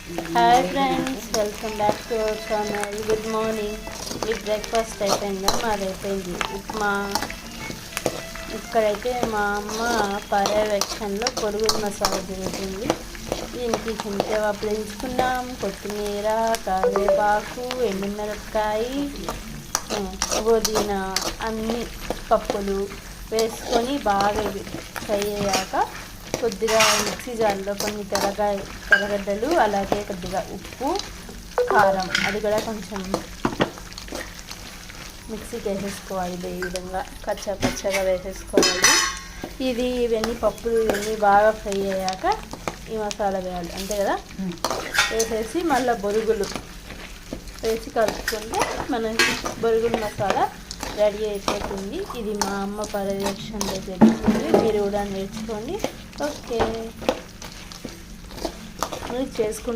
Hi friends, welcome back to our channel. Good morning. Me breakfast అయిపోయిందా? మాది అయిపోయింది. ఉప్మా. ఇక్కడైతే మా అమ్మ పర్యవేక్షణలో పొరుగుల మసాలా జరుగుతుంది. దీనికి చింతవాపులు ఎంచుకున్నాం, కొత్తిమీర, కరివేపాకు, ఎండుమిరపకాయ, పుదీనా అన్ని పప్పులు వేసుకొని బాగా ఫ్రై అయ్యాక కొద్దిగా మిక్సీ జార్లో కొన్ని తెల్లగడ్డలు, అలాగే కొద్దిగా ఉప్పు, కారం అది కూడా కొంచెం మిక్సీకి వేసేసుకోవాలి. ఈ విధంగా పచ్చగా వేసేసుకోవాలి. ఇవన్నీ పప్పులు ఇవన్నీ బాగా ఫ్రై అయ్యాక ఈ మసాలా వేయాలి, అంతే కదా. వేసేసి మళ్ళీ బొరుగులు వేసి కలుపుకుంటే మనకి బొరుగుల మసాలా రెడీ అయిపోతుంది. ఇది మా అమ్మ పర్యవేక్షణలో జరుగుతుంది. మీరు కూడా నేర్చుకోండి. ఓకే, మీరు చేసుకుంటే